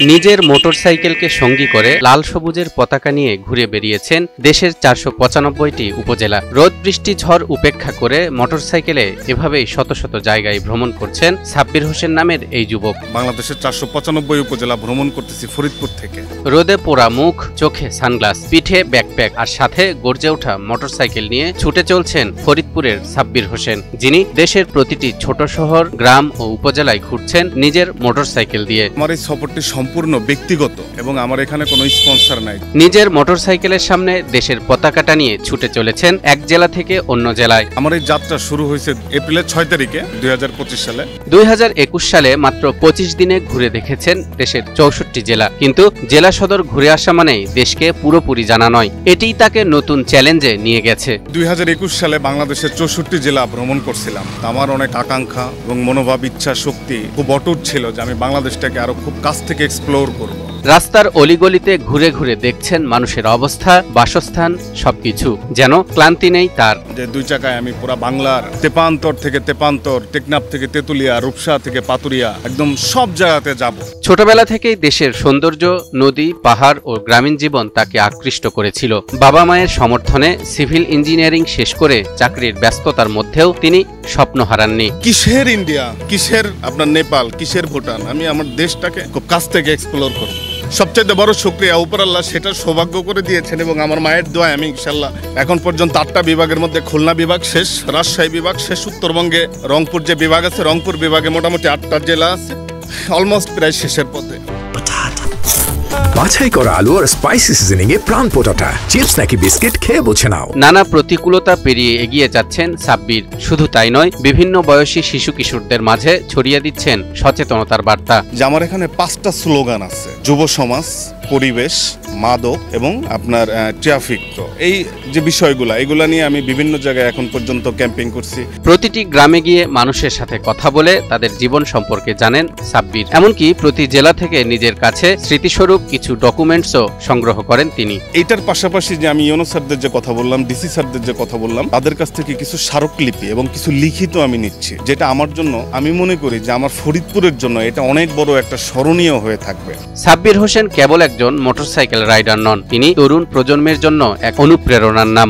নিজের মোটরসাইকেলকে সঙ্গী করে লাল সবুজের পতাকা নিয়ে ঘুরে বেরিয়েছেন দেশের ৪৯৫টি উপজেলা। রোদ বৃষ্টি ঝড় উপেক্ষা করে মোটরসাইকেলে এভাবেই শত শত জায়গায় ভ্রমণ করছেন সাব্বির হোসেন নামের এই যুবক। বাংলাদেশের ৪৯৫ উপজেলা ভ্রমণ করতেছি ফরিদপুর থেকে। রোদে পোড়া মুখ, চোখে সানগ্লাস, পিঠে ব্যাকপ্যাক আর সাথে গর্জে ওঠা মোটরসাইকেল নিয়ে ছুটে চলছেন ফরিদপুরের সাব্বির হোসেন, যিনি দেশের প্রতিটি ছোট শহর, গ্রাম ও উপজেলায় ঘুরছেন নিজের মোটরসাইকেল দিয়ে। আমার এই সফরটি সম্পূর্ণ ব্যক্তিগত এবং আমার এখানে কোনো স্পন্সর নাই। নিজের মোটরসাইকেলের সামনে দেশের পতাকাটা নিয়ে ছুটে চলেছেন এক জেলা থেকে অন্য জেলায়। আমার এই যাত্রা শুরু হয়েছে এপ্রিলের ৬ তারিখে ২০২৫ সালে। ২০২১ সালে মাত্র ২৫ দিনে ঘুরে দেখেছেন দেশের ৬৪ জেলা। কিন্তু জেলা সদর ঘুরে আসা মানেই দেশকে পুরোপুরি জানা নয়, এটিই তাকে নতুন চ্যালেঞ্জে নিয়ে গেছে। ২০২১ সালে বাংলাদেশের ৬৪ জেলা ভ্রমণ করছিলাম। আমার অনেক আকাঙ্ক্ষা এবং মনোভাব, ইচ্ছা শক্তি খুব অটুট ছিল যে আমি বাংলাদেশটাকে আরো খুব কাছ থেকে এক্সপ্লোর করব। রাস্তার অলিগলিতে ঘুরে ঘুরে দেখছেন মানুষের অবস্থা, বাসস্থান, সবকিছু যেন ক্লান্তি নেই তার। যে দুই চাকায় আমি পুরা বাংলার তেপান্তর থেকে তেপান্তর, টেকনাফ থেকে তেতুলিয়া, রূপসা থেকে পাতুরিয়া, একদম সব জায়গাতে যাব। ছোটবেলা থেকেই দেশের সৌন্দর্য, নদী, পাহাড় ও গ্রামীণ জীবন তাকে আকৃষ্ট করেছিল। বাবা মায়ের সমর্থনে সিভিল ইঞ্জিনিয়ারিং শেষ করে চাকরির ব্যস্ততার মধ্যেও তিনি স্বপ্ন হারাননি। কিসের ইন্ডিয়া, কিসের আপনার নেপাল, কিসের ভুটান, আমি আমার দেশটাকে খুব কাছ থেকে এক্সপ্লোর করব। সবচেয়ে বড় শুকরিয়া উপর আল্লাহ সেটার সৌভাগ্য করে দিয়েছেন এবং আমার মায়ের দোয়ায় আমি ইনশাল্লাহ এখন পর্যন্ত ৮টা বিভাগের মধ্যে খুলনা বিভাগ শেষ, রাজশাহী বিভাগ শেষ, উত্তরবঙ্গে রংপুর যে বিভাগ আছে, রংপুর বিভাগে মোটামুটি ৮টা জেলা আছে, অলমোস্ট প্রায় শেষের পথে। বাছাই করা আলু আর স্পাইসি সিজনিং এ প্রাণ পোটাটা, চিপস নাকি বিস্কিট খেয়ে বোঝে নাও। নানা প্রতিকূলতা পেরিয়ে এগিয়ে যাচ্ছেন সাব্বির। শুধু তাই নয়, বিভিন্ন বয়সী শিশু কিশোরদের মাঝে ছড়িয়ে দিচ্ছেন সচেতনতার বার্তা। যে আমার এখানে ৫টা স্লোগান আছে: যুব সমাজ, পরিবেশ, মাদক এবং আপনার ট্রাফিক। তো এই যে বিষয়গুলো, এগুলা নিয়ে আমি বিভিন্ন জায়গায় এখন পর্যন্ত ক্যাম্পিং করছি। প্রতিটি গ্রামে গিয়ে মানুষের সাথে কথা বলে তাদের জীবন সম্পর্কে জানেন সাব্বির। এমনকি প্রতি জেলা থেকে নিজের কাছে স্মৃতিস্বরূপ কিছু ডকুমেন্টসও সংগ্রহ করেন তিনি। এইটার পাশাপাশি যে আমি ইউনো স্যারদের যে কথা বললাম, ডিসি স্যারদের যে কথা বললাম, তাদের কাছ থেকে কিছু স্মারকলিপি এবং কিছু লিখিত আমি নিচ্ছি, যেটা আমার জন্য, আমি মনে করি যে আমার ফরিদপুরের জন্য এটা অনেক বড় একটা স্মরণীয় হয়ে থাকবে। সাব্বির হোসেন কেবল একজন মোটরসাইকেল রাইডার নন, তিনি তরুণ প্রজন্মের জন্য এক অনুপ্রেরণার নাম।